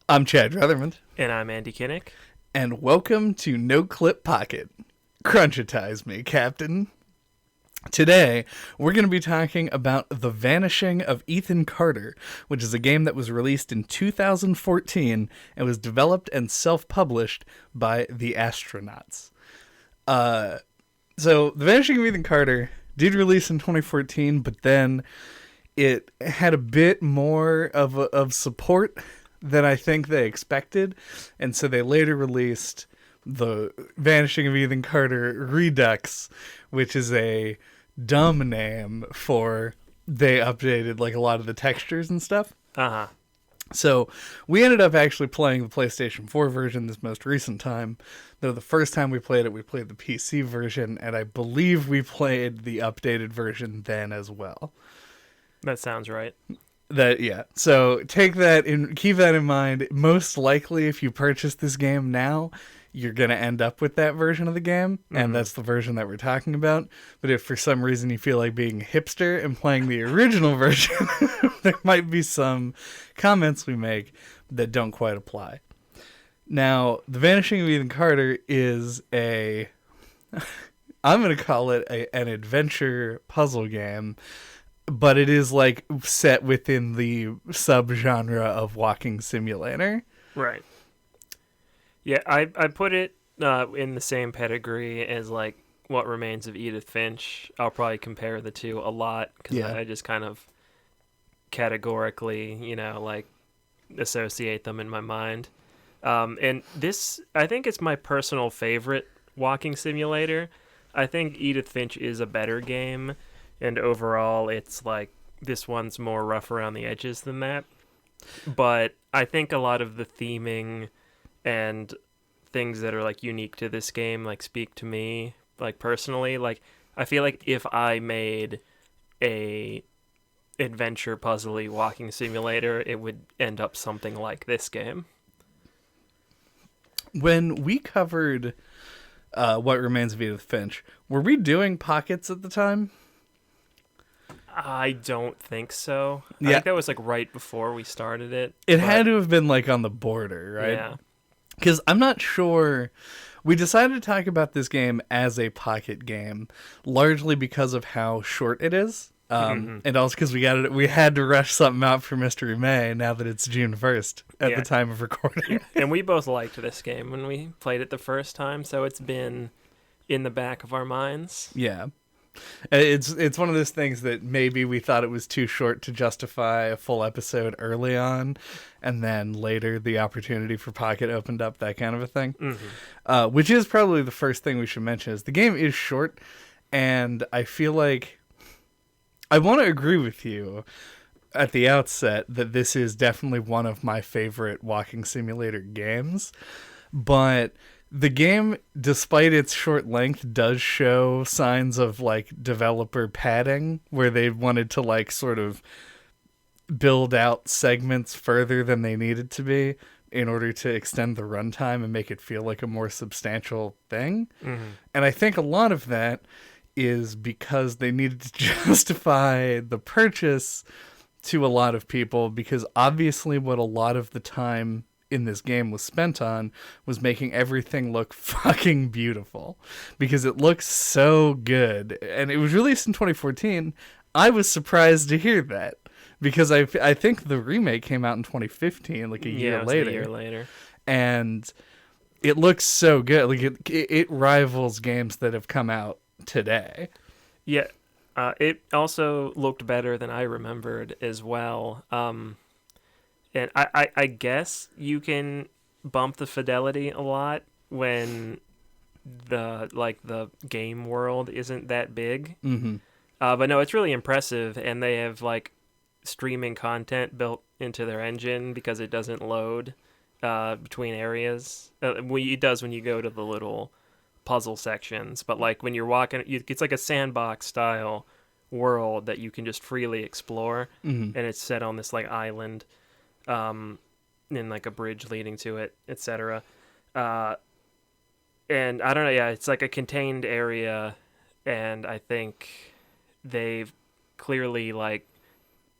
I'm Chad Ruthermond, And I'm Andy Kinnick. and welcome to NOCLIP Pocket. Crunchitize me, Captain. Today, we're going to be talking about The Vanishing of Ethan Carter, which is a game that was released in 2014 and was developed and self-published by the Astronauts. So, The Vanishing of Ethan Carter did release in 2014, but then it had a bit more of support than I think they expected, and so they later released The Vanishing of Ethan Carter Redux, which is a dumb name for they updated like a lot of the textures and stuff. Uh-huh. So we ended up actually playing the PlayStation 4 version this most recent time, though the first time we played it, we played the PC version, and I believe we played the updated version then as well. That sounds right. So take that and keep that in mind. Most likely, if you purchase this game now, you're going to end up with that version of the game, and that's the version that we're talking about. But if for some reason you feel like being a hipster and playing the original version, there might be some comments we make that don't quite apply. Now, The Vanishing of Ethan Carter is I'm going to call it an adventure puzzle game, but it is like set within the subgenre of walking simulator. Right. Yeah, I put it in the same pedigree as like What Remains of Edith Finch. I'll probably compare the two a lot because I just kind of categorically, like associate them in my mind. And this, I think it's my personal favorite walking simulator. I think Edith Finch is a better game, and overall it's like this one's more rough around the edges than that. But I think a lot of the theming and things that are like unique to this game like speak to me like personally. Like I feel like if I made a adventure puzzly walking simulator, it would end up something like this game. When we covered What Remains of Edith Finch, were we doing pockets at the time? I don't think so. Yeah. I think that was like right before we started it. It had to have been like on the border, right? Yeah. Because I'm not sure. We decided to talk about this game as a pocket game, largely because of how short it is. And also because we had to rush something out for Mystery May now that it's June 1st at the time of recording. Yeah. And we both liked this game when we played it the first time, so it's been in the back of our minds. Yeah. It's one of those things that maybe we thought it was too short to justify a full episode early on, and then later the opportunity for Pocket opened up, that kind of a thing. Which is probably the first thing we should mention is the game is short, and I feel like I want to agree with you at the outset that this is definitely one of my favorite walking simulator games, but the game, despite its short length, does show signs of like developer padding where they wanted to like sort of build out segments further than they needed to be in order to extend the runtime and make it feel like a more substantial thing. And I think a lot of that is because they needed to justify the purchase to a lot of people, because obviously what a lot of the time in this game was spent on was making everything look fucking beautiful, because it looks so good. And it was released in 2014. I was surprised to hear that, because I think the remake came out in 2015, like a year later. And it looks so good. Like it rivals games that have come out today. Yeah. It also looked better than I remembered as well. And I guess you can bump the fidelity a lot when the game world isn't that big. But no, it's really impressive, and they have like streaming content built into their engine because it doesn't load between areas. It does when you go to the little puzzle sections, but like when you're walking, it's like a sandbox style world that you can just freely explore, and it's set on this like island. In like a bridge leading to it, etc. And I don't know, yeah, it's like a contained area, and I think they've clearly like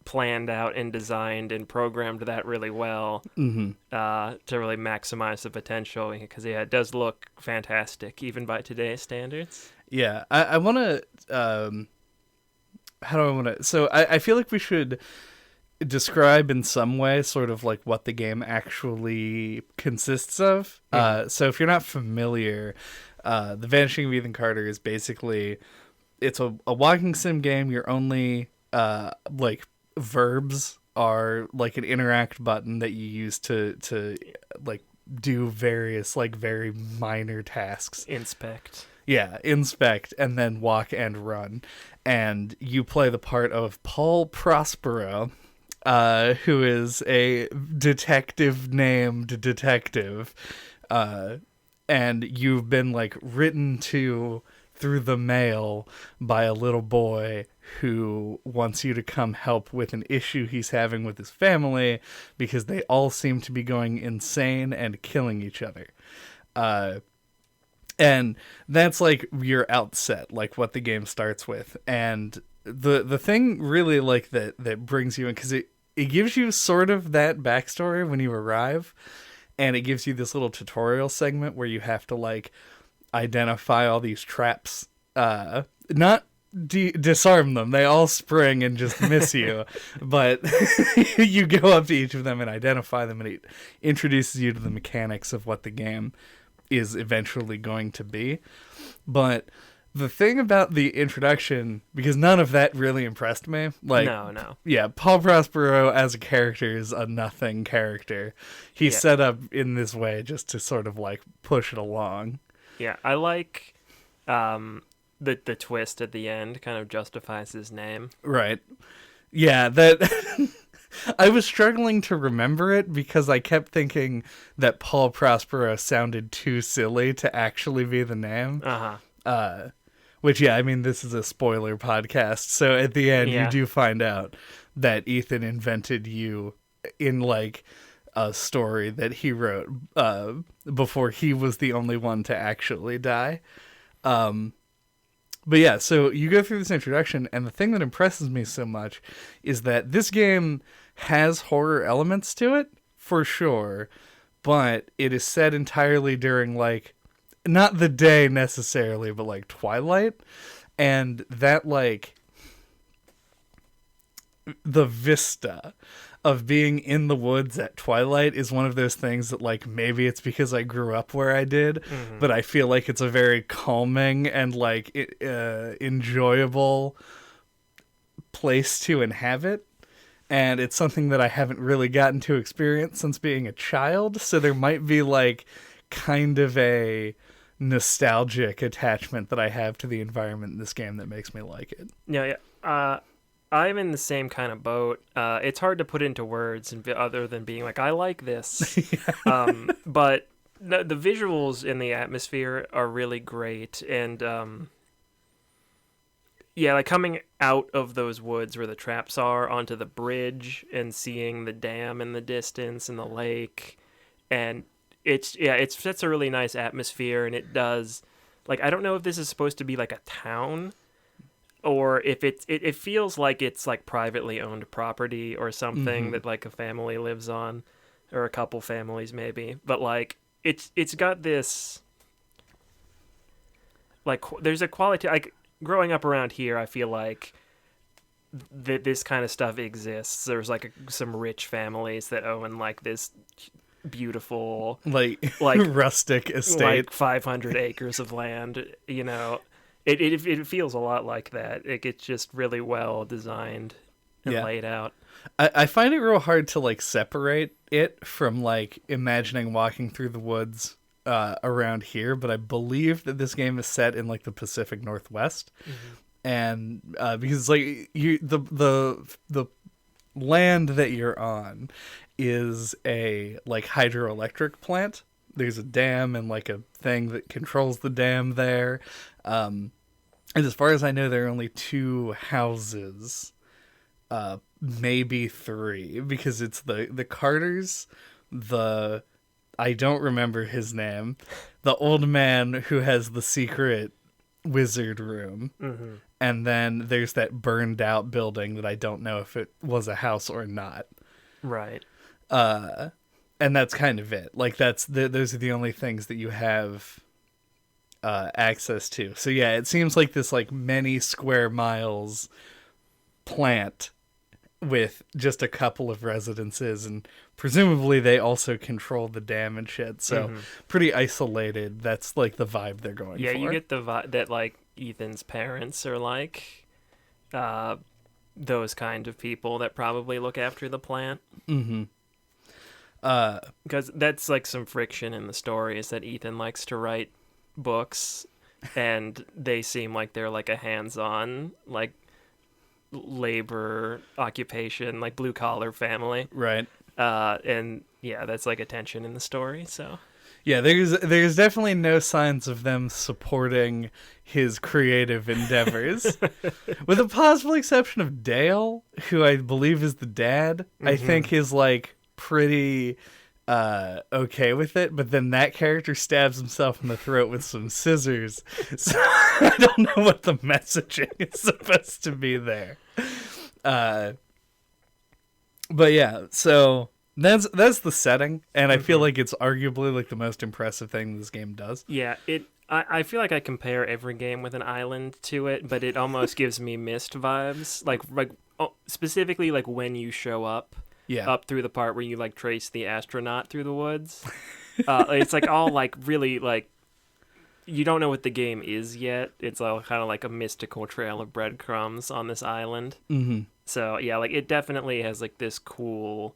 planned out and designed and programmed that really well to really maximize the potential, because it does look fantastic even by today's standards. Yeah, I want to. How do I want to? So I feel like we should describe in some way sort of like what the game actually consists of. So if you're not familiar, The Vanishing of Ethan Carter is basically, it's a walking sim game. Your only like verbs are like an interact button that you use to like do various like very minor tasks. Inspect. Yeah, inspect, and then walk and run. And you play the part of Paul Prospero, who is a detective named Detective. And you've been like written to through the mail by a little boy who wants you to come help with an issue he's having with his family because they all seem to be going insane and killing each other. And that's like your outset, like what the game starts with. And the thing really like that brings you in, because it gives you sort of that backstory when you arrive, and it gives you this little tutorial segment where you have to like identify all these traps, not disarm them. They all spring and just miss you, but you go up to each of them and identify them, and it introduces you to the mechanics of what the game is eventually going to be. But the thing about the introduction, because none of that really impressed me, like No. Yeah, Paul Prospero as a character is a nothing character. He's set up in this way just to sort of like push it along. Yeah, I like the twist at the end kind of justifies his name. Right. Yeah, that I was struggling to remember it because I kept thinking that Paul Prospero sounded too silly to actually be the name. Which, yeah, I mean, this is a spoiler podcast, so at the end you do find out that Ethan invented you in like a story that he wrote before he was the only one to actually die. But yeah, so you go through this introduction, and the thing that impresses me so much is that this game has horror elements to it, for sure, but it is set entirely during, like, not the day necessarily, but, like, twilight, and that, like, the vista of being in the woods at twilight is one of those things that, like, maybe it's because I grew up where I did, but I feel like it's a very calming and, like, enjoyable place to inhabit. And it's something that I haven't really gotten to experience since being a child. So there might be, like, kind of a nostalgic attachment that I have to the environment in this game that makes me like it. Yeah. I'm in the same kind of boat. It's hard to put into words other than being like, I like this. But the visuals in the atmosphere are really great. And like coming out of those woods where the traps are onto the bridge and seeing the dam in the distance and the lake. And it sets a really nice atmosphere. And it does, like, I don't know if this is supposed to be like a town, or if it feels like it's like privately owned property or something that like a family lives on, or a couple families maybe. But like it's got this, like, there's a quality, like growing up around here, I feel like this kind of stuff exists. There's like some rich families that own like this beautiful like rustic estate, like 500 acres of land, you know. It feels a lot like that. It's just really well designed and laid out. I find it real hard to like separate it from like imagining walking through the woods around here, but I believe that this game is set in like the Pacific Northwest, and because like the land that you're on is a like hydroelectric plant. There's a dam and like a thing that controls the dam there. And as far as I know, there are only 2 houses, maybe 3, because it's the Carters, I don't remember his name, the old man who has the secret wizard room, and then there's that burned out building that I don't know if it was a house or not. Right. And that's kind of it. Like those are the only things that you have access to. So yeah, it seems like this like many square miles plant with just a couple of residences, and presumably they also control the dam and shit. So pretty isolated. That's like the vibe they're going for. Yeah, you get the vibe that like Ethan's parents are like those kind of people that probably look after the plant. Mm-hmm. Because that's like some friction in the story is that Ethan likes to write books, and they seem like they're like a hands-on like labor occupation, like blue collar family, right? And yeah, that's like a tension in the story. So yeah, there's definitely no signs of them supporting his creative endeavors, with the possible exception of Dale, who I believe is the dad. I think is like pretty okay with it, but then that character stabs himself in the throat with some scissors, so I don't know what the messaging is supposed to be there. But yeah, so that's the setting, and I feel like it's arguably like the most impressive thing this game does. Yeah, I feel like I compare every game with an island to it, but it almost gives me Myst vibes, like specifically like when you show up. Yeah. Up through the part where you like trace the astronaut through the woods. It's like all like really like you don't know what the game is yet. It's all kind of like a mystical trail of breadcrumbs on this island. Mm-hmm. So yeah, like it definitely has like this cool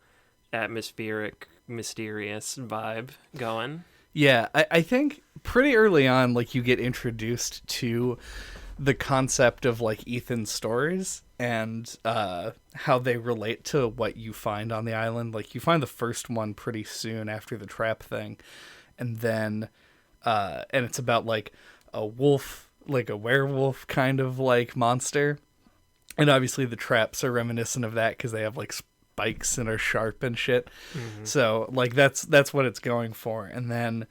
atmospheric, mysterious vibe going. Yeah, I think pretty early on, like you get introduced to the concept of like Ethan's stories and how they relate to what you find on the island. Like you find the first one pretty soon after the trap thing, and then and it's about like a wolf, like a werewolf kind of like monster, and obviously the traps are reminiscent of that because they have like spikes and are sharp and shit. So like that's what it's going for. And then,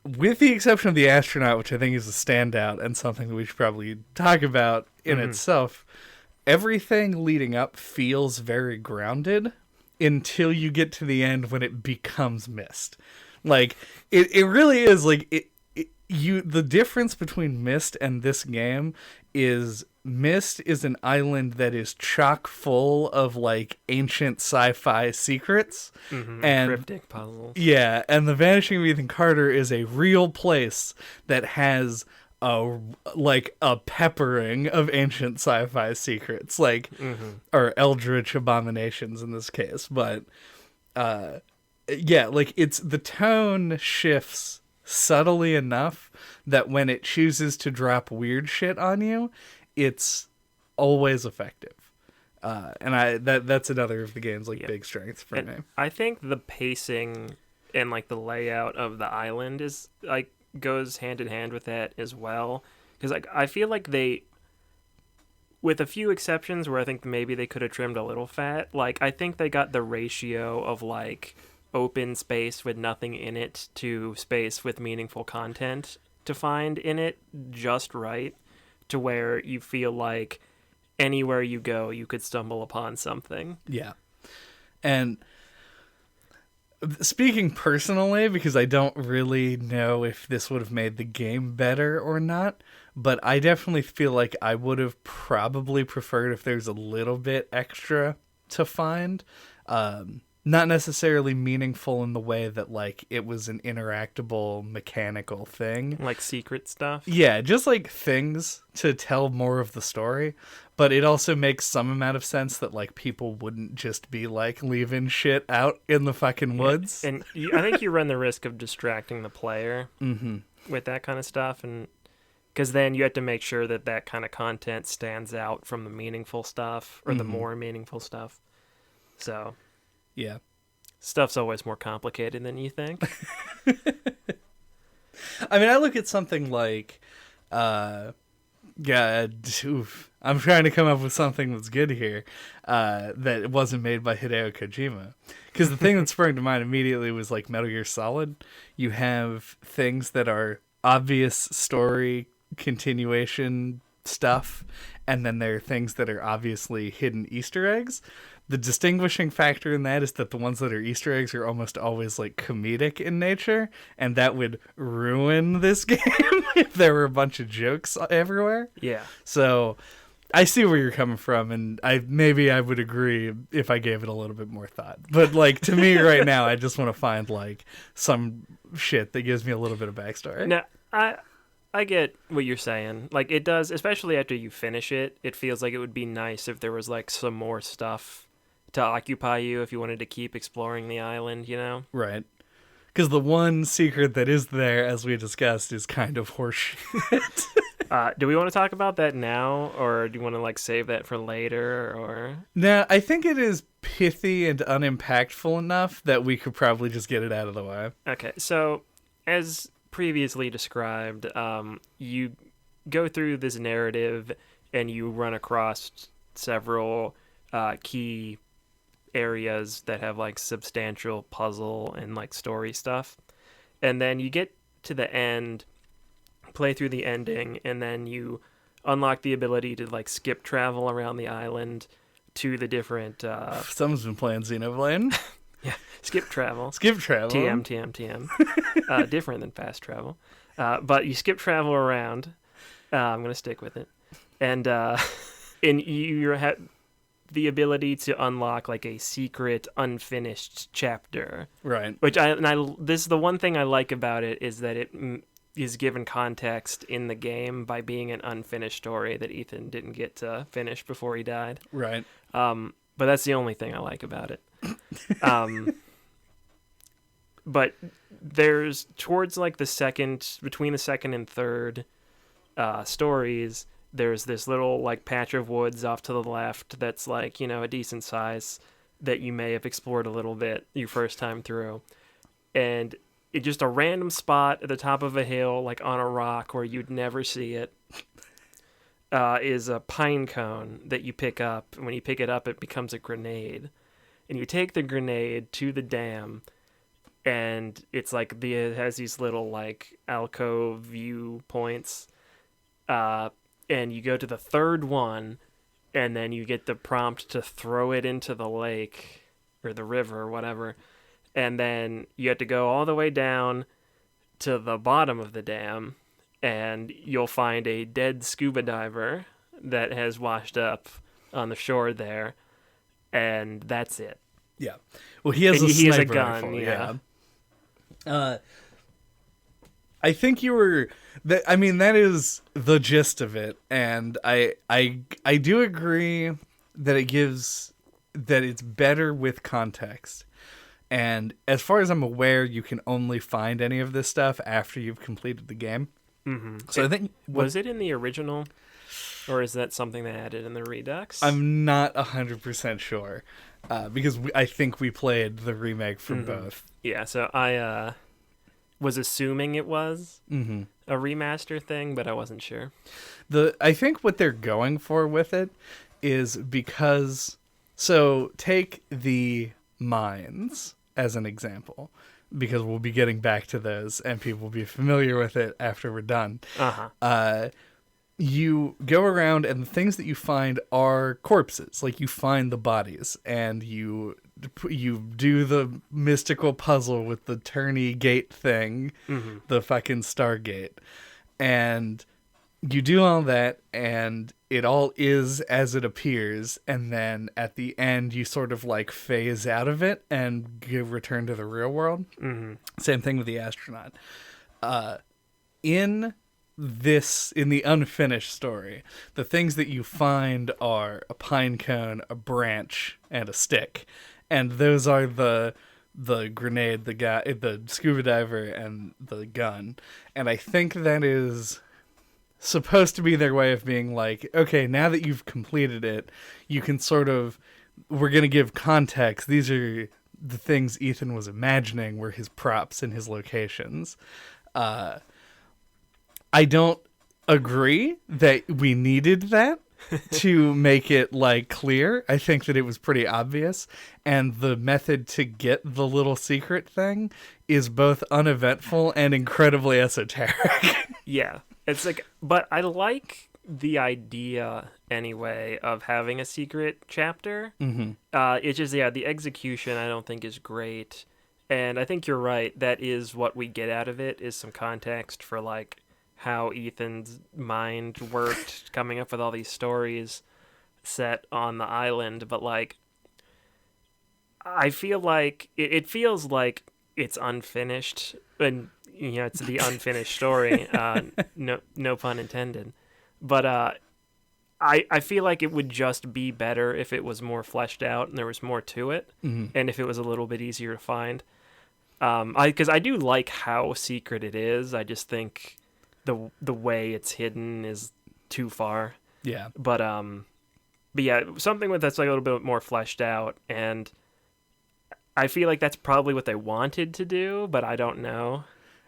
with the exception of the astronaut, which I think is a standout and something that we should probably talk about in itself, everything leading up feels very grounded until you get to the end when it becomes Myst. Like it really is like the difference between Myst and this game is Myst is an island that is chock full of like ancient sci-fi secrets and cryptic puzzles. Yeah, and the Vanishing of Ethan Carter is a real place that has a peppering of ancient sci-fi secrets, like or eldritch abominations in this case. But yeah, like it's the tone shifts subtly enough that when it chooses to drop weird shit on you, it's always effective. And that's another of the game's like big strengths for me. I think the pacing and like the layout of the island is like goes hand in hand with that as well. Because like I feel like they, with a few exceptions where I think maybe they could have trimmed a little fat, like I think they got the ratio of like open space with nothing in it to space with meaningful content to find in it just right, to where you feel like anywhere you go you could stumble upon something. Yeah. And speaking personally, because I don't really know if this would have made the game better or not, but I definitely feel like I would have probably preferred if there's a little bit extra to find. Not necessarily meaningful in the way that like it was an interactable mechanical thing. Like secret stuff? Yeah, just like things to tell more of the story. But it also makes some amount of sense that like people wouldn't just be like leaving shit out in the fucking woods. And I think you run the risk of distracting the player with that kind of stuff, and because then you have to make sure that that kind of content stands out from the meaningful stuff or the more meaningful stuff. So yeah, stuff's always more complicated than you think. I mean, I look at something like I'm trying to come up with something that's good here that wasn't made by Hideo Kojima. Because the thing that sprang to mind immediately was like Metal Gear Solid. You have things that are obvious story continuation stuff, and then there are things that are obviously hidden Easter eggs. The distinguishing factor in that is that the ones that are Easter eggs are almost always like comedic in nature, and that would ruin this game if there were a bunch of jokes everywhere. Yeah. So I see where you're coming from, and I would agree if I gave it a little bit more thought. But like to me right now, I just want to find like some shit that gives me a little bit of backstory. No, I get what you're saying. Like it does, especially after you finish it. It feels like it would be nice if there was like some more stuff to occupy you if you wanted to keep exploring the island, you know? Right. Because the one secret that is there, as we discussed, is kind of horseshit. Do we want to talk about that now, or do you want to like save that for later, or? No, I think it is pithy and unimpactful enough that we could probably just get it out of the way. Okay, so as previously described, you go through this narrative and you run across several key areas that have like substantial puzzle and like story stuff, and then you get to the end, play through the ending, and then you unlock the ability to like skip travel around the island to the different Someone's been playing Xenoblade. yeah, skip travel TM different than fast travel, but you skip travel around. I'm gonna stick with it, and you have the ability to unlock like a secret unfinished chapter, Right. which this is the one thing I like about it, is that it is given context in the game by being an unfinished story that Ethan didn't get to finish before he died. Right. But that's the only thing I like about it. But there's towards like between the second and third stories, there's this little like patch of woods off to the left that's like, you know, a decent size that you may have explored a little bit your first time through. And it's just a random spot at the top of a hill, like on a rock where you'd never see it, is a pine cone that you pick up. And when you pick it up, it becomes a grenade. And you take the grenade to the dam, and it's like it has these little like alcove view points. And you go to the third one, and then you get the prompt to throw it into the lake or the river or whatever. And then you have to go all the way down to the bottom of the dam, and you'll find a dead scuba diver that has washed up on the shore there. And that's it. Yeah. Well, he has a gun. Rifle, yeah. I think that is the gist of it, and I do agree that it's better with context. And as far as I'm aware, you can only find any of this stuff after you've completed the game. Mm-hmm. So I think was it in the original, or is that something they added in the Redux? I'm not 100% sure, because I think we played the remake for both. Yeah, so I was assuming it was a remaster thing, but I wasn't sure. I think what they're going for with it is because, so take the mines as an example, because we'll be getting back to those and people will be familiar with it after we're done. You go around and the things that you find are corpses. Like you find the bodies and you do the mystical puzzle with the turny gate thing, the fucking Stargate, and you do all that, and it all is as it appears, and then at the end you sort of like phase out of it and return to the real world. Same thing with the astronaut. In the unfinished story, the things that you find are a pine cone, a branch, and a stick, and those are the grenade, the guy, the scuba diver, and the gun. And I think that is supposed to be their way of being like, okay, now that you've completed it, you can we're going to give context. These are the things Ethan was imagining were his props and his locations. I don't agree that we needed that to make it like clear. I think that it was pretty obvious, and the method to get the little secret thing is both uneventful and incredibly esoteric. Yeah. It's like, but I like the idea anyway of having a secret chapter. Mm-hmm. It's just, yeah, the execution I don't think is great. And I think you're right. That is what we get out of it, is some context for like how Ethan's mind worked, coming up with all these stories set on the island. But like, I feel like it feels like it's unfinished, and it's the unfinished story. No pun intended. But I feel like it would just be better if it was more fleshed out and there was more to it, and if it was a little bit easier to find. Because I do like how secret it is. I just think the way it's hidden is too far. Yeah. But yeah, something that's like a little bit more fleshed out, and I feel like that's probably what they wanted to do, but I don't know.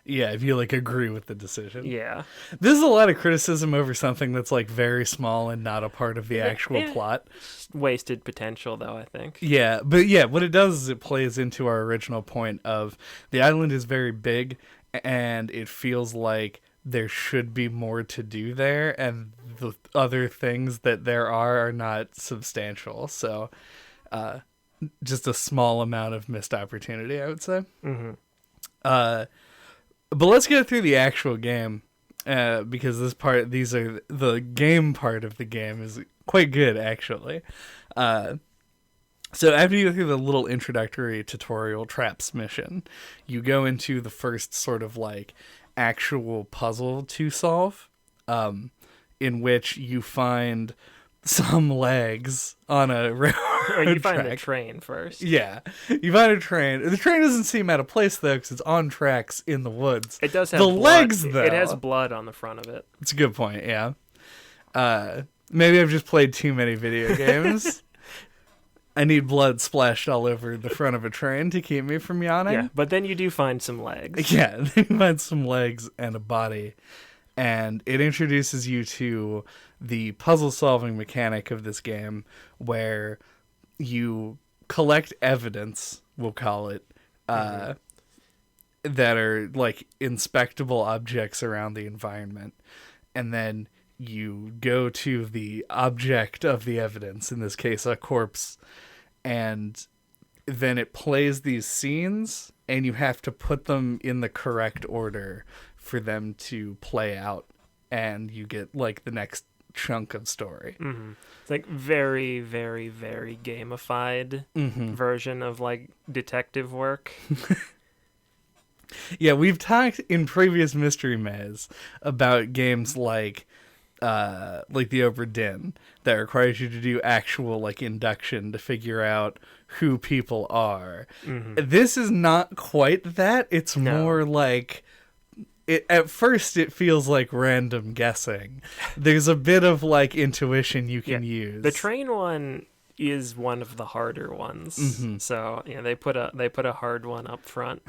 Yeah, if you like agree with the decision. Yeah. This is a lot of criticism over something that's like very small and not a part of the actual plot. Wasted potential, though, I think. Yeah, but yeah, what it does is it plays into our original point of the island is very big, and it feels like there should be more to do there, and the other things that there are not substantial. So, just a small amount of missed opportunity, I would say. Mm-hmm. But let's get through the actual game, because the game part of the game is quite good, actually. So after you go through the little introductory tutorial traps mission, you go into the first sort of like actual puzzle to solve, in which you find some legs on a railroad You find track. the train first. Yeah, you find a train. The train doesn't seem out of place though, because it's on tracks in the woods. It does have the blood. legs though. It has blood on the front of it. It's a good point. Yeah. Maybe I've just played too many video games. I need blood splashed all over the front of a train to keep me from yawning. Yeah, but then you do find some legs. Yeah, then you find some legs and a body. And it introduces you to the puzzle-solving mechanic of this game, where you collect evidence, we'll call it, that are like inspectable objects around the environment. And then you go to the object of the evidence, in this case, a corpse, and then it plays these scenes, and you have to put them in the correct order for them to play out, and you get like the next chunk of story. Mm-hmm. It's like very, very, very gamified version of like detective work. Yeah, we've talked in previous Mystery Maze about games like the Obra Dinn that requires you to do actual like induction to figure out who people are. This is not quite that. It's more like at first it feels like random guessing. There's a bit of like intuition you can use. The train one is one of the harder ones. So yeah, they put a hard one up front.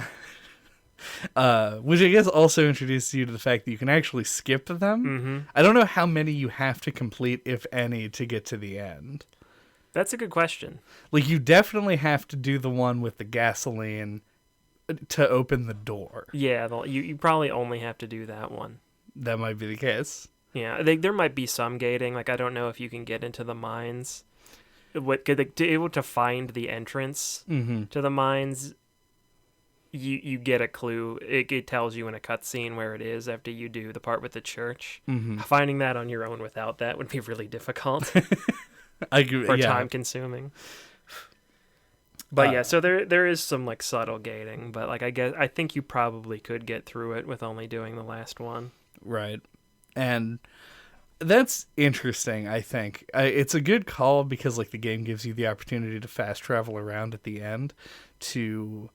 Which I guess also introduces you to the fact that you can actually skip them. I don't know how many you have to complete, if any, to get to the end. That's a good question. Like, you definitely have to do the one with the gasoline to open the door. Yeah, you probably only have to do that one. That might be the case. Yeah, there might be some gating. Like, I don't know if you can get into the mines. To be able to find the entrance to the mines, you get a clue. It tells you in a cutscene where it is after you do the part with the church. Finding that on your own without that would be really difficult or time consuming. But yeah, so there is some like subtle gating, but like I think you probably could get through it with only doing the last one. Right. And that's interesting, I think. It's a good call because like the game gives you the opportunity to fast travel around at the end to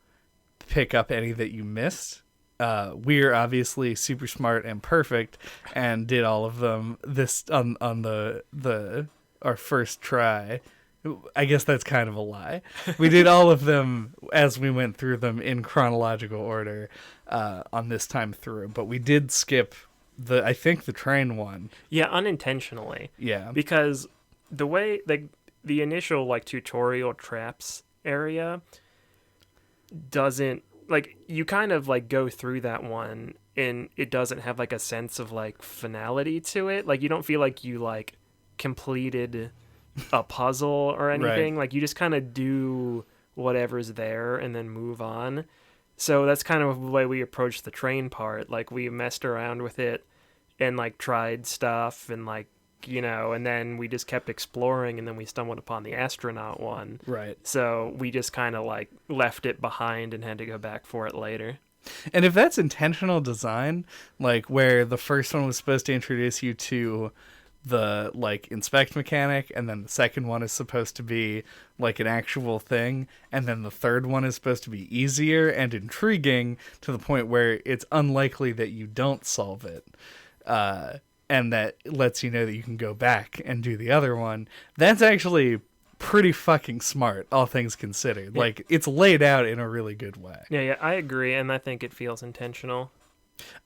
pick up any that you missed. We're obviously super smart and perfect and did all of them this on our first try. I guess that's kind of a lie. We did all of them as we went through them in chronological order on this time through, but we did skip I think the train one. Yeah, unintentionally. Yeah. Because the way the initial like tutorial traps area doesn't like, you kind of like go through that one and it doesn't have like a sense of like finality to it. Like you don't feel like you like completed a puzzle or anything. Right. Like you just kind of do whatever's there and then move on. So that's kind of the way we approached the train part. Like we messed around with it and like tried stuff and like, and then we just kept exploring and then we stumbled upon the astronaut one. Right. So we just kind of like left it behind and had to go back for it later. And if that's intentional design, like where the first one was supposed to introduce you to the like inspect mechanic, and then the second one is supposed to be like an actual thing, and then the third one is supposed to be easier and intriguing to the point where it's unlikely that you don't solve it, and that lets you know that you can go back and do the other one. That's actually pretty fucking smart, all things considered. Yeah. Like it's laid out in a really good way. Yeah, I agree, and I think it feels intentional.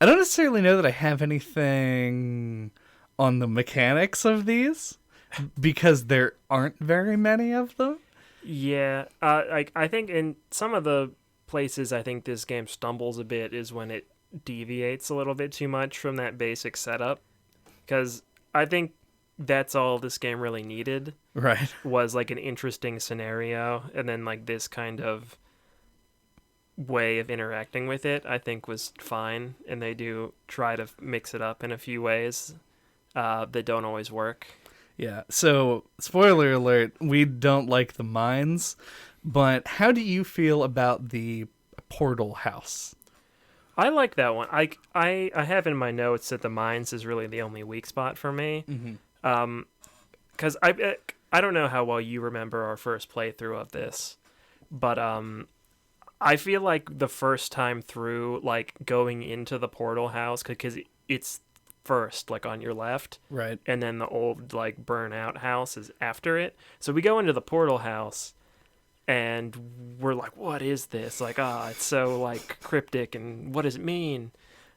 I don't necessarily know that I have anything on the mechanics of these because there aren't very many of them. Yeah, I think in some of the places I think this game stumbles a bit is when it deviates a little bit too much from that basic setup, because I think that's all this game really needed. Right. Was like an interesting scenario, and then like this kind of way of interacting with it I think was fine, and they do try to mix it up in a few ways that don't always work. Yeah, so spoiler alert, we don't like the mines, but how do you feel about the portal house? I like that one. I have in my notes that the mines is really the only weak spot for me. Mm-hmm. Because I don't know how well you remember our first playthrough of this, but I feel like the first time through, like going into the portal house, because it's first, like on your left, Right. and then the old like burnout house is after it. So we go into the portal house, and we're like, "What is this?" Like, it's so like cryptic, and what does it mean?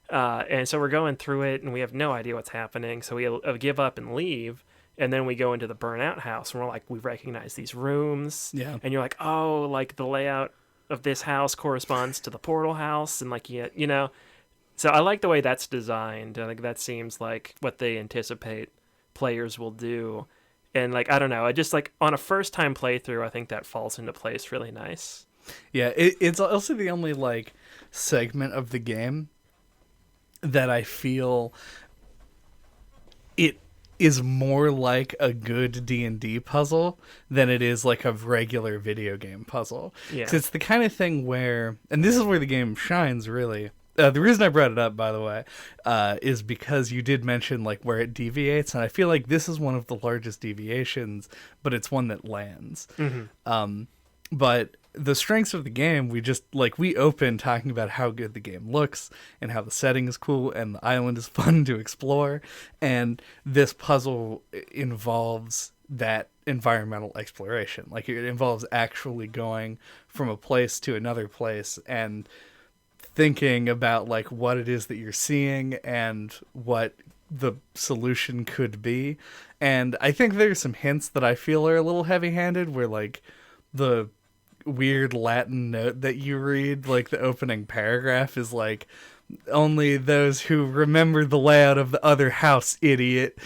And so we're going through it, and we have no idea what's happening. So we give up and leave. And then we go into the burnout house, and we're like, we recognize these rooms. Yeah. And you're like, oh, like the layout of this house corresponds to the portal house. And like, so I like the way that's designed. I think that seems like what they anticipate players will do. And like, I don't know, I just like on a first time playthrough, I think that falls into place really nice. Yeah, it's also the only like segment of the game that I feel it is more like a good D&D puzzle than it is like a regular video game puzzle. Yeah. 'Cause it's the kind of thing where, and this is where the game shines really. The reason I brought it up, by the way, is because you did mention like where it deviates, and I feel like this is one of the largest deviations, but it's one that lands. Mm-hmm. But the strengths of the game, we open talking about how good the game looks and how the setting is cool and the island is fun to explore. And this puzzle involves that environmental exploration. Like it involves actually going from a place to another place and thinking about like what it is that you're seeing and what the solution could be. And I think there's some hints that I feel are a little heavy-handed, where like the weird Latin note that you read, like the opening paragraph is like, only those who remember the layout of the other house, idiot,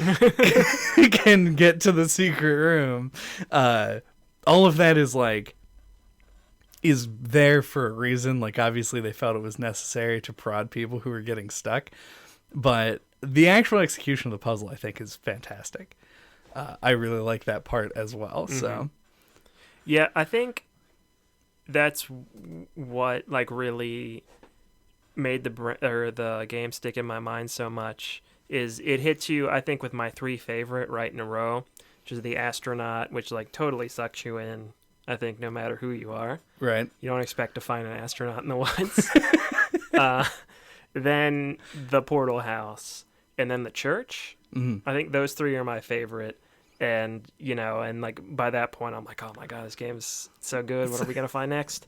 can get to the secret room. All of that is there for a reason. Like obviously they felt it was necessary to prod people who were getting stuck, but the actual execution of the puzzle I think is fantastic. I really like that part as well. Mm-hmm. So yeah, I think that's what like really made the game stick in my mind so much. Is it hits you, I think, with my three favorite right in a row, which is the astronaut, which like totally sucks you in. I think no matter who you are, right? You don't expect to find an astronaut in the woods. Then the portal house, and then the church. Mm-hmm. I think those three are my favorite. And, and like by that point, I'm like, oh my God, this game is so good. What are we going to find next?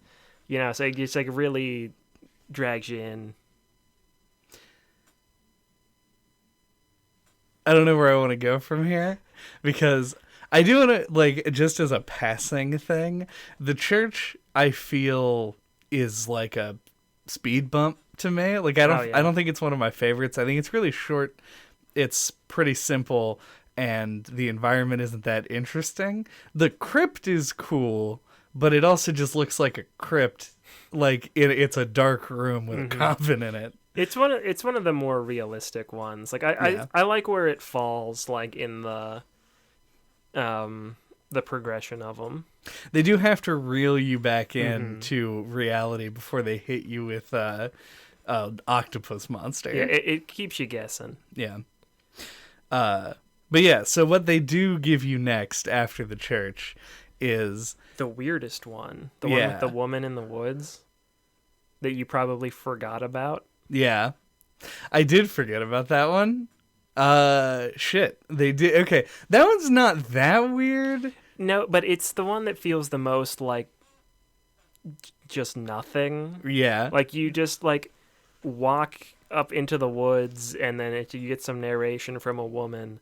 So it just like really drags you in. I don't know where I want to go from here, because I do want to, like, just as a passing thing, the church, I feel, is like a speed bump to me. Like I don't think it's one of my favorites. I think it's really short. It's pretty simple, and the environment isn't that interesting. The crypt is cool, but it also just looks like a crypt. Like it's a dark room with a coffin in it. It's one of the more realistic ones. Like I like where it falls, like in the progression of them. They do have to reel you back in to reality before they hit you with octopus monster. Yeah, it keeps you guessing. Yeah. But yeah, so what they do give you next after the church is the weirdest one. The one with the woman in the woods that you probably forgot about. Yeah. I did forget about that one. Shit. They did. Okay. That one's not that weird. No, but it's the one that feels the most like just nothing. Yeah. Like you just like walk up into the woods and then you get some narration from a woman,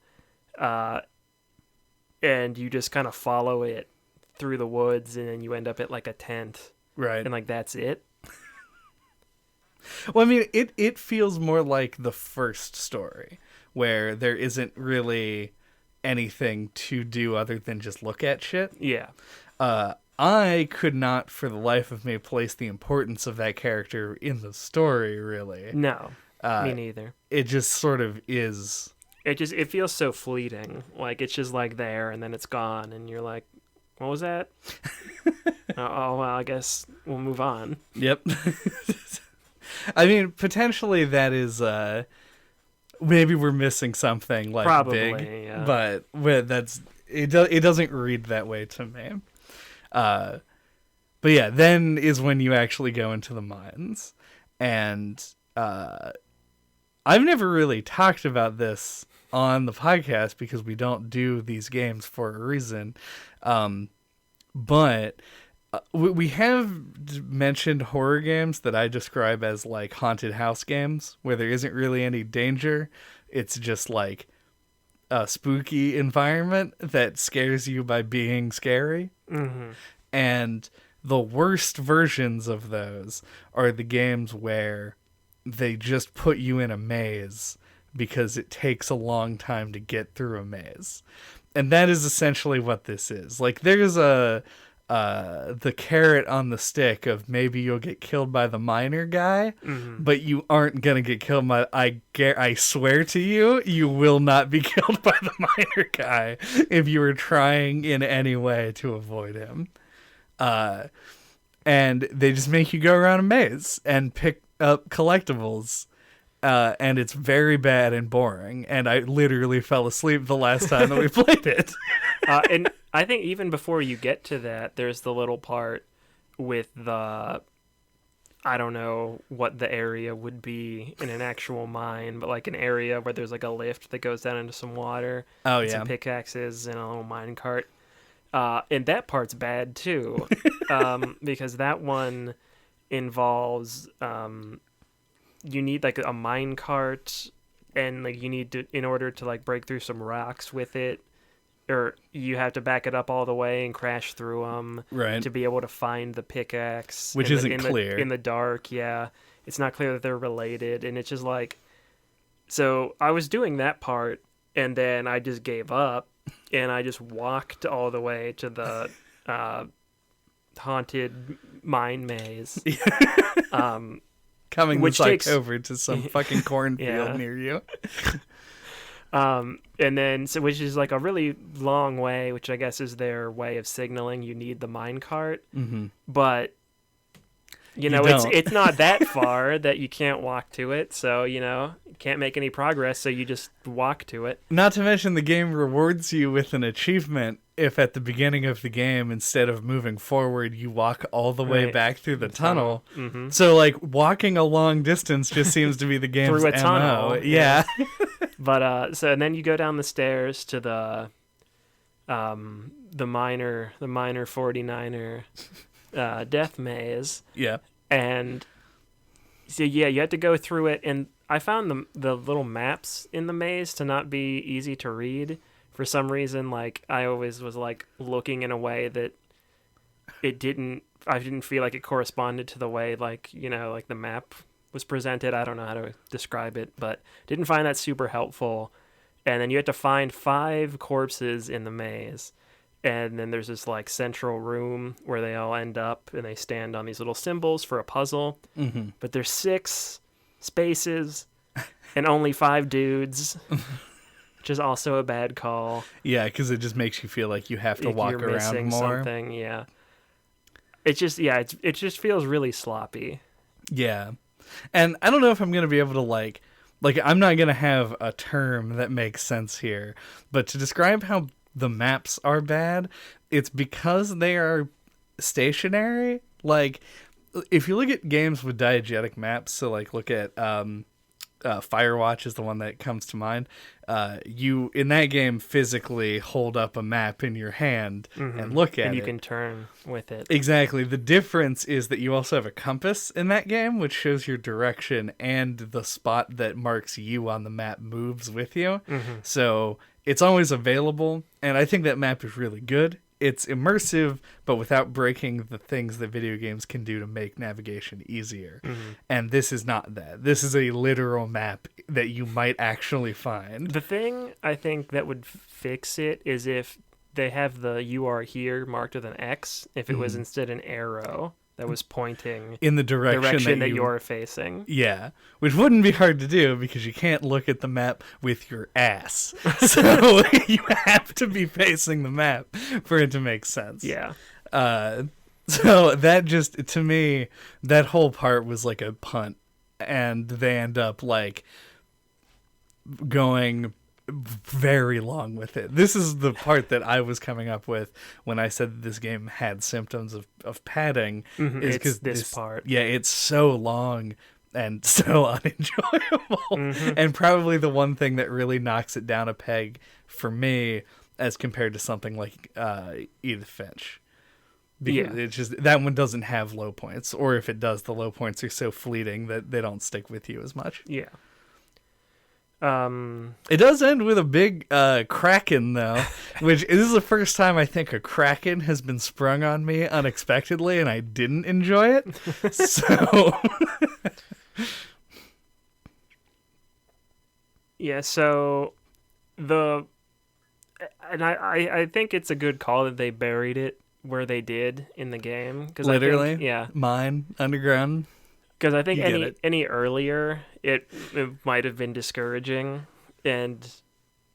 and you just kind of follow it through the woods and then you end up at like a tent. Right. And like that's it. Well, I mean, it feels more like the first story where there isn't really anything to do other than just look at shit. Yeah. I could not for the life of me place the importance of that character in the story, really. No, me neither. It just sort of is. It feels so fleeting. Like it's just like there and then it's gone and you're like, what was that? Oh, well, I guess we'll move on. Yep. I mean, potentially that is maybe we're missing something like probably, big, yeah. but that's it doesn't read that way to me. But yeah, then is when you actually go into the mines, and I've never really talked about this on the podcast because we don't do these games for a reason, but we have mentioned horror games that I describe as like haunted house games where there isn't really any danger. It's just like a spooky environment that scares you by being scary. Mm-hmm. And the worst versions of those are the games where they just put you in a maze because it takes a long time to get through a maze. And that is essentially what this is. Like there's the carrot on the stick of maybe you'll get killed by the miner guy, but you aren't gonna get killed by. I swear to you, you will not be killed by the miner guy if you were trying in any way to avoid him. And they just make you go around a maze and pick up collectibles. And it's very bad and boring. And I literally fell asleep the last time that we played it. And I think even before you get to that, there's the little part with the, I don't know what the area would be in an actual mine, but like an area where there's like a lift that goes down into some water. Oh, and yeah. some pickaxes and a little mine cart. And that part's bad too, because that one involves you need like a mine cart, and like you need to, in order to like break through some rocks with it, or you have to back it up all the way and crash through them, right, to be able to find the pickaxe, which isn't clear in the dark. Yeah, it's not clear that they're related, and it's just like, so I was doing that part, and then I just gave up. And I just walked all the way to the haunted mine maze. Coming which takes over to some fucking cornfield near you. And then, so which is like a really long way, which I guess is their way of signaling you need the mine cart. Mm-hmm. But you know, it's not that far that you can't walk to it. So, you know, you can't make any progress. So you just walk to it. Not to mention the game rewards you with an achievement if at the beginning of the game, instead of moving forward, you walk all the way back through the tunnel. Mm-hmm. So like walking a long distance just seems to be the game's through a MO. tunnel. Yeah. But so, and then you go down the stairs to the miner 49er death maze. Yeah. And so yeah, you had to go through it, and I found the little maps in the maze to not be easy to read for some reason. Like I always was like looking in a way that it didn't I didn't feel like it corresponded to the way, like, like the map was presented. I don't know how to describe it, but didn't find that super helpful. And then you had to find 5 corpses in the maze. And then there's this like central room where they all end up and they stand on these little symbols for a puzzle. Mm-hmm. But there's 6 spaces and only 5 dudes, which is also a bad call. Yeah, because it just makes you feel like you have to walk around missing more. Something, yeah. It just feels really sloppy. Yeah. And I don't know if I'm going to be able to like I'm not going to have a term that makes sense here, but to describe how the maps are bad, it's because they are stationary. Like, if you look at games with diegetic maps, so like look at Firewatch is the one that comes to mind. You in that game physically hold up a map in your hand and look at it. And you can turn with it. Exactly. The difference is that you also have a compass in that game, which shows your direction, and the spot that marks you on the map moves with you. So it's always available, and I think that map is really good. It's immersive, but without breaking the things that video games can do to make navigation easier. And this is not that. This is a literal map that you might actually find. The thing I think that would fix it is if they have the "you are here" marked with an X, if it was instead an arrow that was pointing in the direction that you're facing. Yeah, which wouldn't be hard to do because you can't look at the map with your ass. So you have to be facing the map for it to make sense. Yeah. So that just, to me, that whole part was like a punt, and they end up like going very long with it. This is the part that I was coming up with when I said that this game had symptoms of padding. Is because this part. Yeah, it's so long and so unenjoyable. And probably the one thing that really knocks it down a peg for me as compared to something like Edith Finch. Because it's just, that one doesn't have low points, or if it does, the low points are so fleeting that they don't stick with you as much. Yeah. It does end with a big kraken, though, which this is the first time I think a kraken has been sprung on me unexpectedly, and I didn't enjoy it. So, yeah. So I think it's a good call that they buried it where they did in the game, because literally, mine underground. Because I think any earlier, it might have been discouraging, and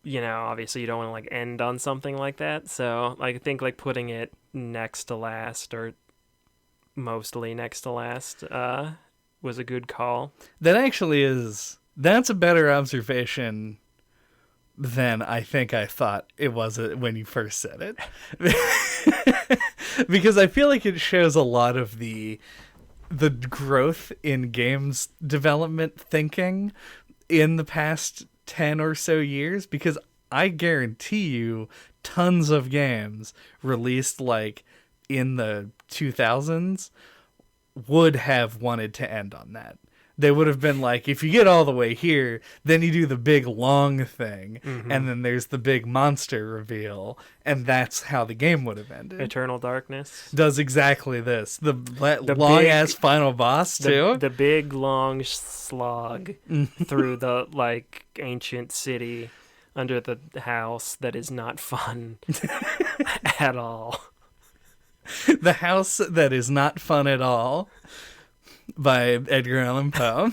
obviously you don't want to like end on something like that. So I think like putting it next to last, or mostly next to last, was a good call. That's a better observation than I think I thought it was when you first said it, because I feel like it shows a lot of the growth in games development thinking in the past 10 or so years, because I guarantee you tons of games released like in the 2000s would have wanted to end on that. They would have been like, if you get all the way here, then you do the big long thing, and then there's the big monster reveal, and that's how the game would have ended. Eternal Darkness does exactly this. The long-ass final boss, too. The big, long slog through the, like, ancient city under the house that is not fun at all. The house that is not fun at all. By Edgar Allan Poe.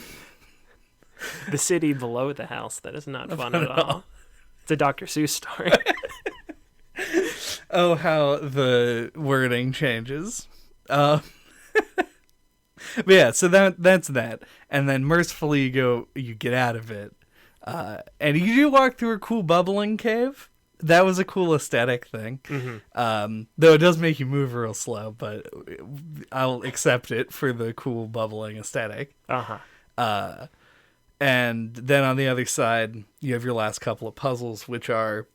The city below the house that is not fun at all. It's a Dr. Seuss story. Oh, how the wording changes. But yeah, so that's that. And then mercifully you get out of it. And you do walk through a cool bubbling cave. That was a cool aesthetic thing. Though it does make you move real slow, but I'll accept it for the cool bubbling aesthetic. And then on the other side, you have your last couple of puzzles, which are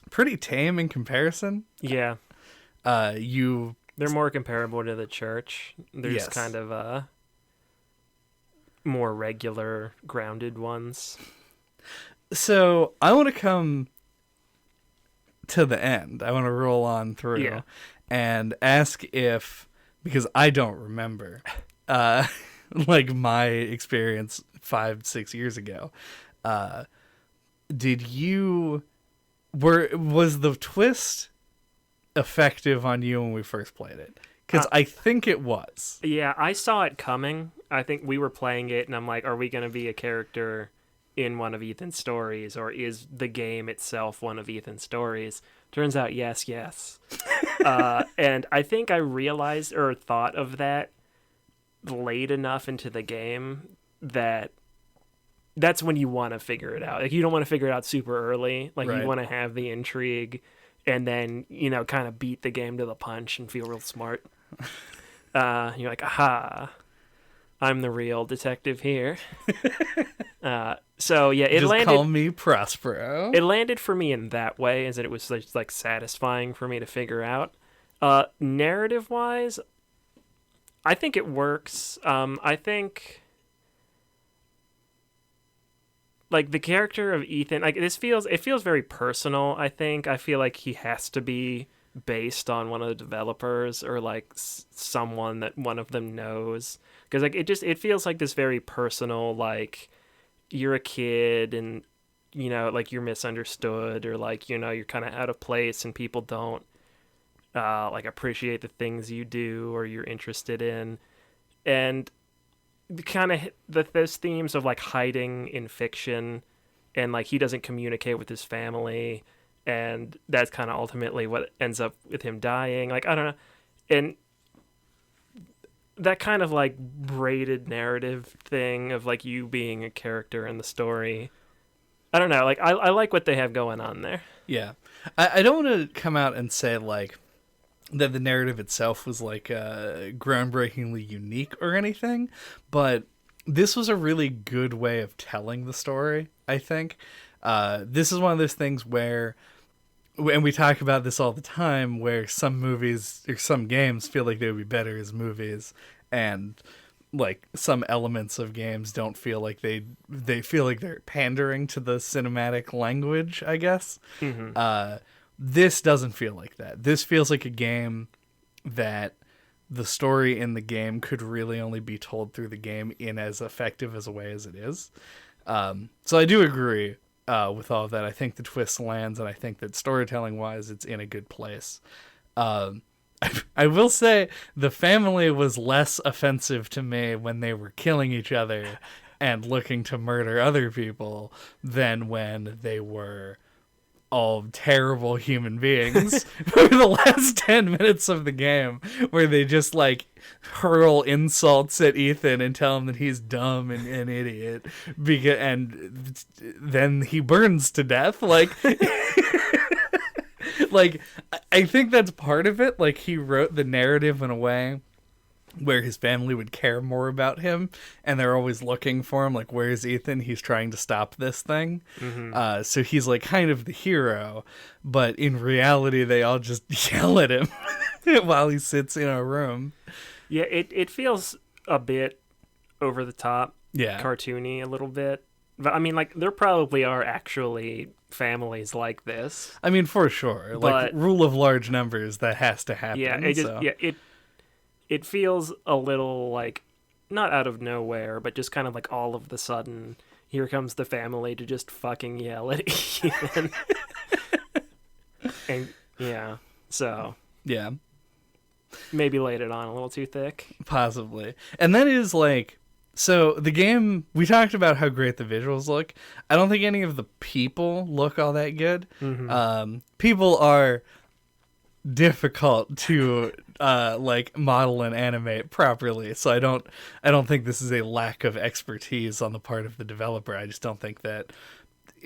pretty tame in comparison. Yeah. They're more comparable to the church. There's kind of more regular, grounded ones. So I want to come to the end. I want to roll on through and ask if, because I don't remember, like my experience 5-6 years ago. Did you was the twist effective on you when we first played it? Because I think it was. Yeah, I saw it coming. I think we were playing it, and I'm like, are we going to be a character in one of Ethan's stories, or is the game itself one of Ethan's stories? Turns out, yes. And I think I realized or thought of that late enough into the game that that's when you want to figure it out. Like, you don't want to figure it out super early. Like, Right. You want to have the intrigue and then, kind of beat the game to the punch and feel real smart. You're like, aha, I'm the real detective here. So, yeah, it Just landed... call me Prospero. It landed for me in that way, as that it was like satisfying for me to figure out. Narrative-wise, I think it works. I think... like the character of Ethan, like it feels very personal. I feel like he has to be based on one of the developers or like someone that one of them knows, because like it feels like this very personal, like you're a kid and like you're misunderstood, or like you're kind of out of place and people don't like appreciate the things you do or you're interested in, and kind of those themes of like hiding in fiction, and like he doesn't communicate with his family, and that's kind of ultimately what ends up with him dying. Like, I don't know, and that kind of like braided narrative thing of like you being a character in the story. I don't know, like I like what they have going on there. Yeah, I don't want to come out and say like that the narrative itself was like groundbreakingly unique or anything, but this was a really good way of telling the story, I think. This is one of those things where, and we talk about this all the time, where some movies or some games feel like they would be better as movies, and like some elements of games don't feel like they feel like they're pandering to the cinematic language, I guess. Mm-hmm. This doesn't feel like that. This feels like a game that the story in the game could really only be told through the game in as effective as a way as it is. So I do agree with all of that. I think the twist lands, and I think that storytelling-wise, it's in a good place. I will say the family was less offensive to me when they were killing each other and looking to murder other people than when they were all terrible human beings for the last 10 minutes of the game, where they just like hurl insults at Ethan and tell him that he's dumb and an idiot, and then he burns to death. Like like I think that's part of it. Like, he wrote the narrative in a way where his family would care more about him, and they're always looking for him, like, where's Ethan? He's trying to stop this thing. Mm-hmm. So he's like kind of the hero, but in reality they all just yell at him while he sits in a room. Yeah, it feels a bit over the top, Yeah. cartoony a little bit. But I mean, like, there probably are actually families like this. I mean, for sure. Like, But rule of large numbers, that has to happen. yeah, it feels a little like not out of nowhere, but just kind of like all of the sudden, here comes the family to just fucking yell at Ethan. And yeah, so Yeah. maybe laid it on a little too thick. Possibly. And that is like, so the game, we talked about how great the visuals look. I don't think any of the people look all that good. Mm-hmm. People are difficult to like model and animate properly, so I don't think this is a lack of expertise on the part of the developer. I just don't think that,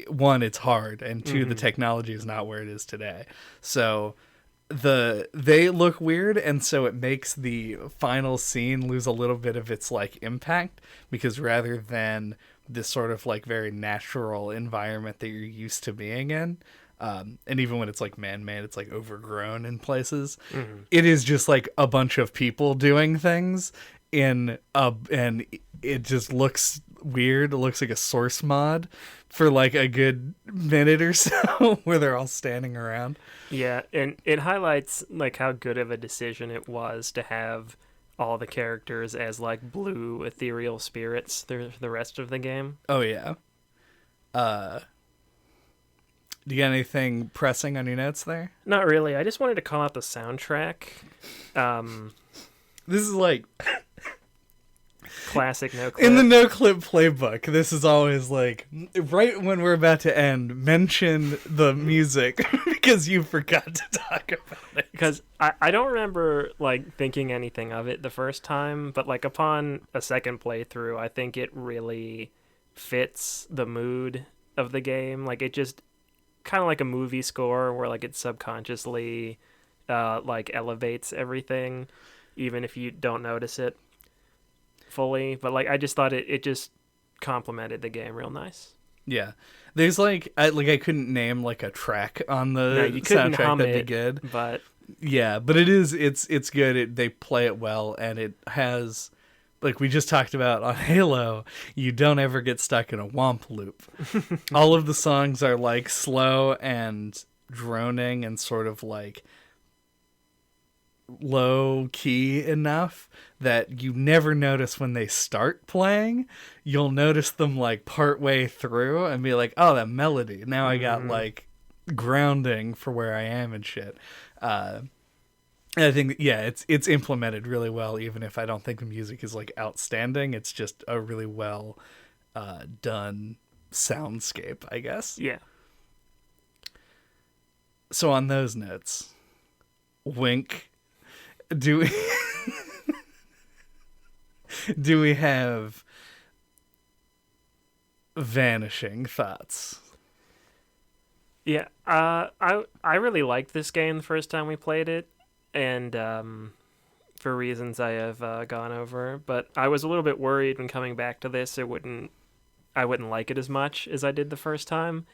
one, it's hard, and two, the technology is not where it is today. So they look weird, and so it makes the final scene lose a little bit of its like impact, because rather than this sort of like very natural environment that you're used to being in, and even when it's like man-made, it's like overgrown in places. It is just like a bunch of people doing things and it just looks weird. It looks like a source mod for like a good minute or so where they're all standing around. Yeah, and it highlights like how good of a decision it was to have all the characters as like blue ethereal spirits through the rest of the game. Oh yeah. Do you got anything pressing on your notes there? Not really. I just wanted to call out the soundtrack. This is like Classic NoClip. in the NoClip playbook. This is always like right when we're about to end, mention the music because you forgot to talk about it. Because I don't remember like thinking anything of it the first time, but like upon a second playthrough, I think it really fits the mood of the game. Like it just kind of like a movie score where like it subconsciously like elevates everything, even if you don't notice it fully. But like I just thought it just complemented the game real nice. Yeah, there's like I couldn't name like a track on the No, you couldn't soundtrack hum that'd it, be good. but Yeah, but it's good. They play it well, and it has, like we just talked about on Halo, you don't ever get stuck in a womp loop. All of the songs are like slow and droning and sort of like low key enough that you never notice when they start playing. You'll notice them like part way through and be like, oh, that melody. Now I got like grounding for where I am and shit. And I think it's implemented really well, even if I don't think the music is like outstanding. It's just a really well done soundscape, I guess. yeah. So on those notes, Wink, do we do we have Vanishing thoughts? Yeah, I really liked this game the first time we played it, and for reasons I have gone over. But I was a little bit worried when coming back to this, I wouldn't like it as much as I did the first time.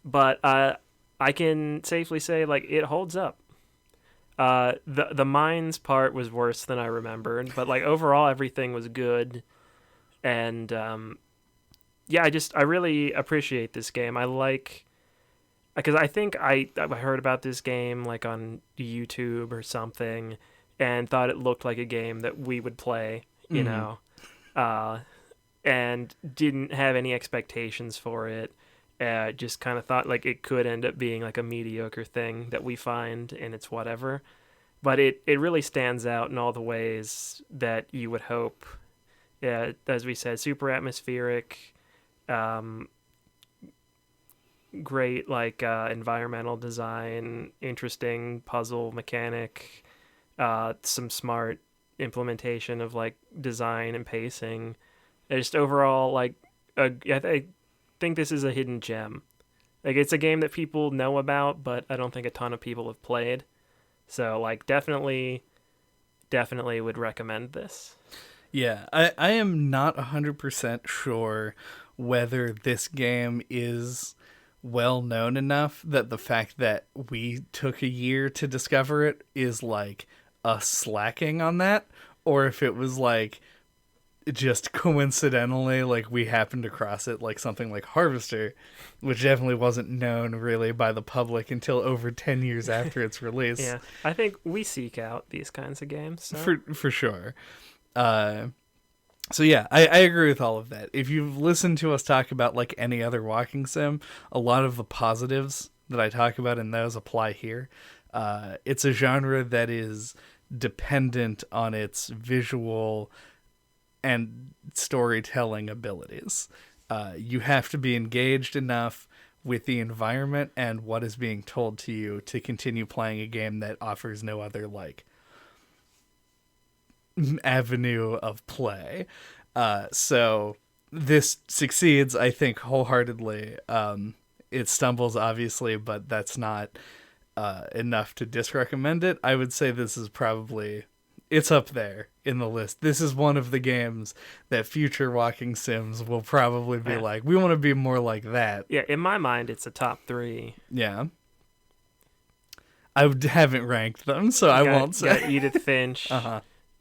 But I can safely say like it holds up. The mines part was worse than I remembered, but like overall everything was good, and yeah, I really appreciate this game. I like. Because I think I heard about this game like on YouTube or something and thought it looked like a game that we would play, you know, and didn't have any expectations for it. Just kind of thought like it could end up being like a mediocre thing that we find and it's whatever. But it really stands out in all the ways that you would hope. As we said, super atmospheric, great like environmental design, interesting puzzle mechanic, some smart implementation of like design and pacing. Just overall like I think this is a hidden gem. Like it's a game that people know about, but I don't think a ton of people have played. So like definitely would recommend this. Yeah, I am not 100% sure whether this game is well known enough that the fact that we took a year to discover it is like us slacking on that, or if it was like just coincidentally like we happened across it, like something like Harvester, which definitely wasn't known really by the public until over 10 years after its release. Yeah, I think we seek out these kinds of games. So. For sure. So yeah, I agree with all of that. If you've listened to us talk about like any other walking sim, a lot of the positives that I talk about in those apply here. It's a genre that is dependent on its visual and storytelling abilities. You have to be engaged enough with the environment and what is being told to you to continue playing a game that offers no other like avenue of play. So this succeeds, I think, wholeheartedly. It stumbles, obviously, but that's not enough to disrecommend it. I would say this is probably... It's up there in the list. This is one of the games that future walking sims will probably be like, we want to be more like that. Yeah, in my mind, it's a top 3. Yeah. I haven't ranked them, so I won't say. Got Edith Finch,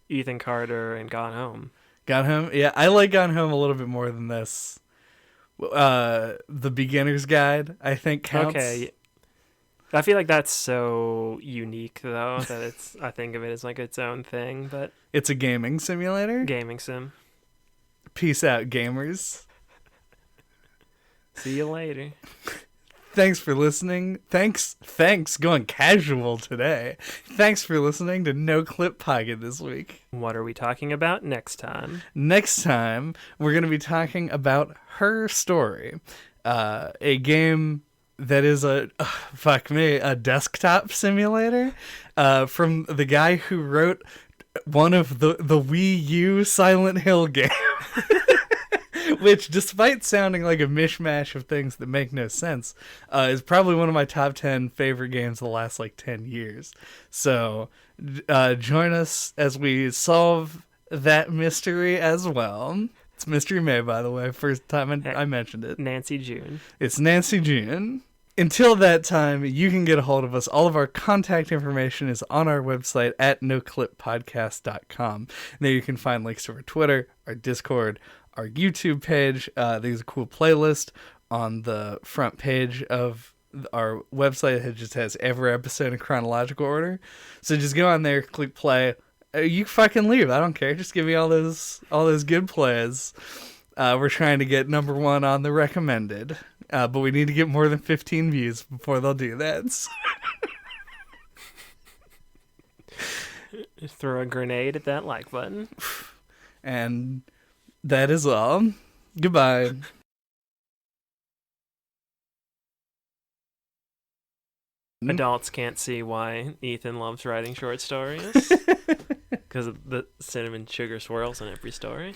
Ethan Carter, and Gone Home. Gone Home? Yeah, I like Gone Home a little bit more than this. The Beginner's Guide, I think, counts. Okay. I feel like that's so unique, though, that I think of it as like its own thing, but It's a gaming simulator. gaming sim. Peace out, gamers. See you later. Thanks for listening. Thanks, going casual today. Thanks for listening to NOCLIP Pocket this week. What are we talking about next time? Next time, we're going to be talking about Her Story, a game that is a desktop simulator from the guy who wrote one of the Wii U Silent Hill game. Which, despite sounding like a mishmash of things that make no sense, is probably one of my top 10 favorite games of the last, 10 years. So, join us as we solve that mystery as well. It's Mystery May, by the way. First time I mentioned it. Nancy June. It's Nancy June. Until that time, you can get a hold of us. All of our contact information is on our website at noclippodcast.com. There you can find links to our Twitter, our Discord, our YouTube page. There's a cool playlist on the front page of our website that just has every episode in chronological order. So just go on there, click play. You fucking leave. I don't care. Just give me all those good plays. We're trying to get number 1 on the recommended. But we need to get more than 15 views before they'll do that. Throw a grenade at that like button. And that is all. Goodbye. Adults can't see why Ethan loves writing short stories. Because of the cinnamon sugar swirls in every story.